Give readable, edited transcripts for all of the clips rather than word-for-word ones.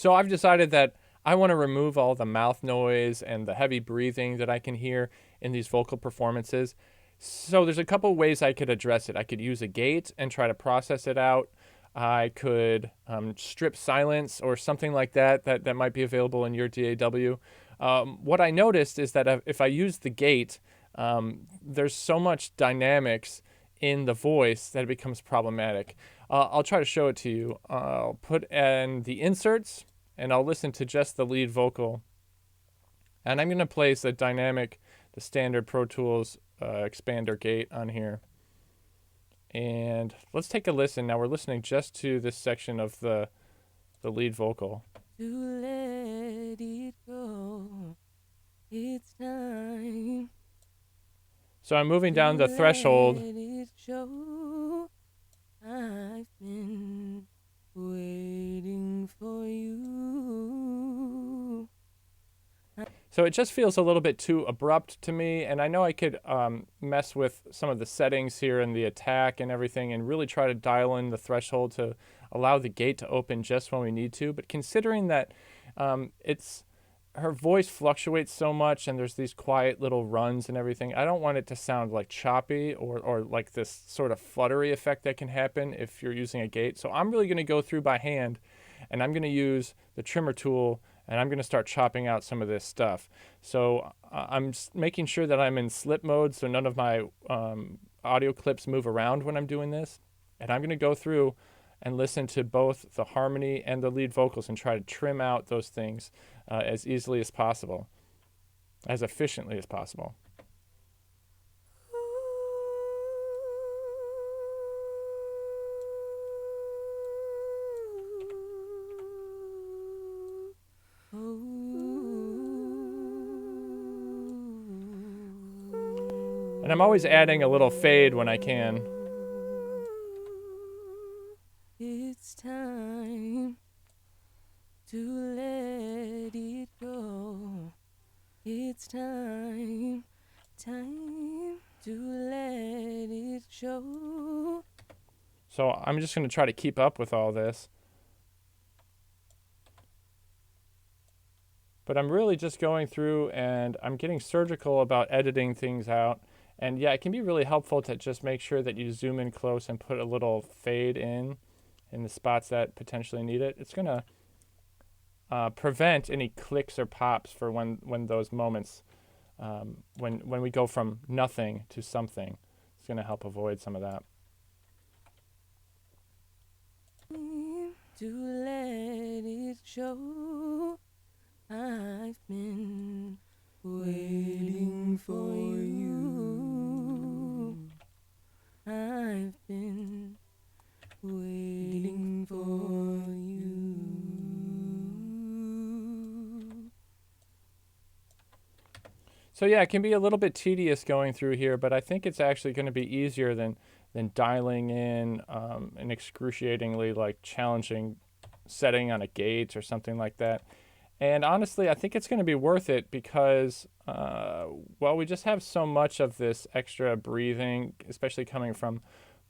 So I've decided that I want to remove all the mouth noise and the heavy breathing that I can hear in these vocal performances. So there's a couple ways I could address it. I could use a gate and try to process it out. I could strip silence or something like that might be available in your DAW. What I noticed is that if I use the gate, there's so much dynamics in the voice that it becomes problematic. I'll try to show it to you. I'll put in the inserts and I'll listen to just the lead vocal. And I'm going to place a dynamic, the standard Pro Tools expander gate on here. And let's take a listen. Now we're listening just to this section of the lead vocal. To let it go, it's time. So I'm moving down the threshold. Let it show. I've been waiting for you. So it just feels a little bit too abrupt to me, and I know I could mess with some of the settings here and the attack and everything and really try to dial in the threshold to allow the gate to open just when we need to. But considering that her voice fluctuates so much and there's these quiet little runs and everything, I don't want it to sound like choppy or like this sort of fluttery effect that can happen if you're using a gate. So I'm really going to go through by hand, and I'm going to use the trimmer tool, and I'm going to start chopping out some of this stuff. So I'm making sure that I'm in slip mode so none of my audio clips move around when I'm doing this. And I'm going to go through and listen to both the harmony and the lead vocals and try to trim out those things as easily as possible, as efficiently as possible. And I'm always adding a little fade when I can. It's time to let it go. It's time to let it show. So I'm just going to try to keep up with all this. But I'm really just going through and I'm getting surgical about editing things out. And yeah, it can be really helpful to just make sure that you zoom in close and put a little fade in the spots that potentially need it. It's going to prevent any clicks or pops for when those moments, when we go from nothing to something. It's going to help avoid some of that. To let it show, I've been waiting for you. I've been waiting for you. So yeah, it can be a little bit tedious going through here, but I think it's actually going to be easier than dialing in an excruciatingly challenging setting on a gate or something like that. And honestly, I think it's going to be worth it because, we just have so much of this extra breathing, especially coming from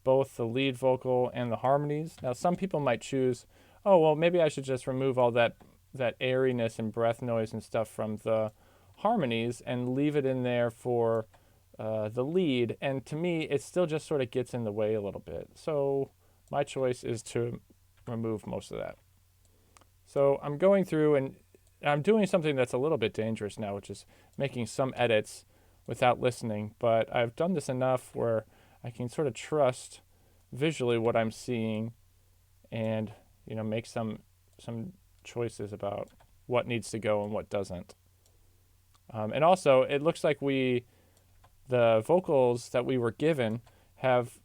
both the lead vocal and the harmonies. Now, some people might choose, oh, well, maybe I should just remove all that airiness and breath noise and stuff from the harmonies and leave it in there for the lead. And to me, it still just sort of gets in the way a little bit. So my choice is to remove most of that. So I'm going through and I'm doing something that's a little bit dangerous now, which is making some edits without listening. But I've done this enough where I can sort of trust visually what I'm seeing and, make some choices about what needs to go and what doesn't. And also, it looks like the vocals that we were given have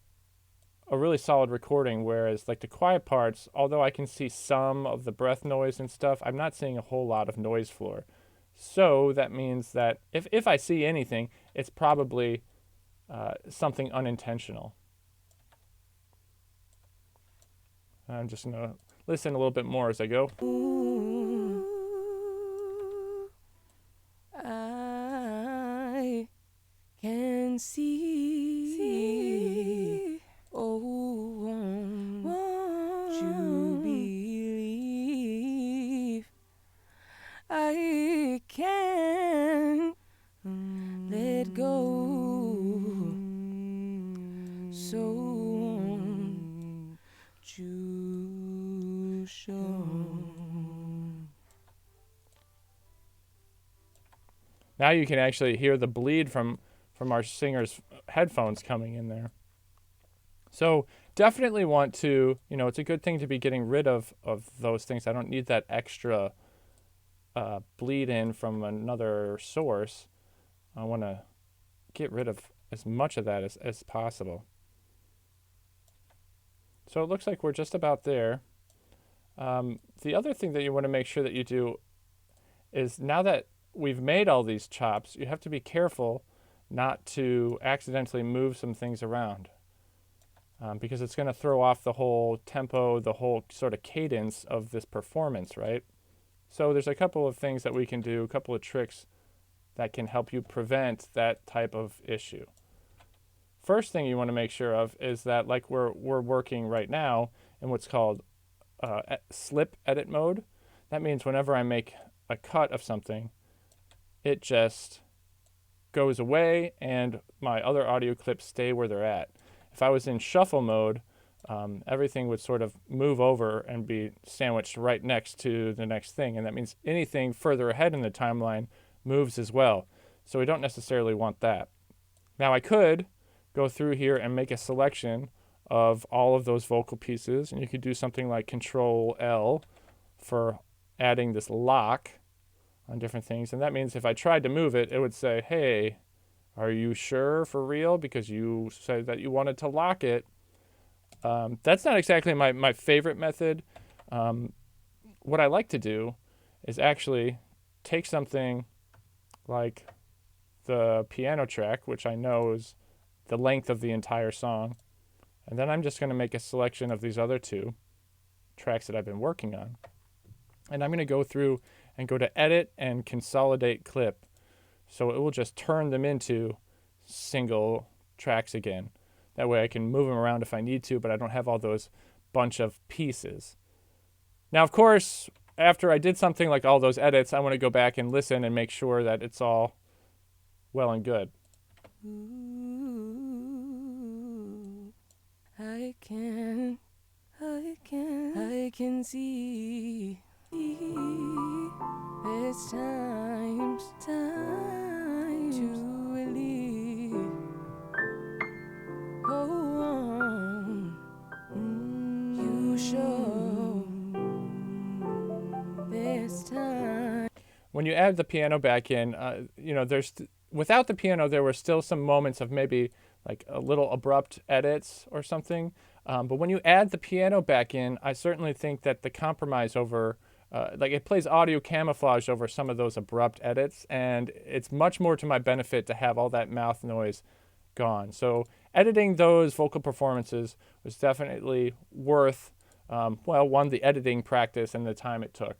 a really solid recording, whereas the quiet parts, although I can see some of the breath noise and stuff, I'm not seeing a whole lot of noise floor. So that means that if I see anything, it's probably something unintentional. I'm just going to listen a little bit more as I go. I can see. Oh, won't you believe Now you can actually hear the bleed from our singer's headphones coming in there. So definitely want to, it's a good thing to be getting rid of those things. I don't need that extra bleed in from another source. I want to get rid of as much of that as possible. So it looks like we're just about there. The other thing that you want to make sure that you do is, now that we've made all these chops, you have to be careful not to accidentally move some things around, because it's going to throw off the whole tempo, the whole sort of cadence of this performance, right? So there's a couple of things that we can do, a couple of tricks that can help you prevent that type of issue. First thing you want to make sure of is that, like we're working right now in what's called slip edit mode. That means whenever I make a cut of something, it just goes away and my other audio clips stay where they're at. If I was in shuffle mode, everything would sort of move over and be sandwiched right next to the next thing. And that means anything further ahead in the timeline moves as well. So we don't necessarily want that. Now I could go through here and make a selection of all of those vocal pieces, and you could do something like Control L for adding this lock on different things. And that means if I tried to move it, it would say, hey, are you sure for real? Because you said that you wanted to lock it. That's not exactly my favorite method. What I like to do is actually take something like the piano track, which I know is the length of the entire song, and then I'm just going to make a selection of these other two tracks that I've been working on. And I'm going to go through and go to Edit and Consolidate Clip. So it will just turn them into single tracks again. That way I can move them around if I need to, but I don't have all those bunch of pieces. Now, of course, after I did something like all those edits, I want to go back and listen and make sure that it's all well and good. I can see it's time to relieve. You show this time. When you add the piano back in, without the piano, there were still some moments of maybe like a little abrupt edits or something. But when you add the piano back in, I certainly think that the compromise over, it plays audio camouflage over some of those abrupt edits, and it's much more to my benefit to have all that mouth noise gone. So editing those vocal performances was definitely worth, one, the editing practice and the time it took.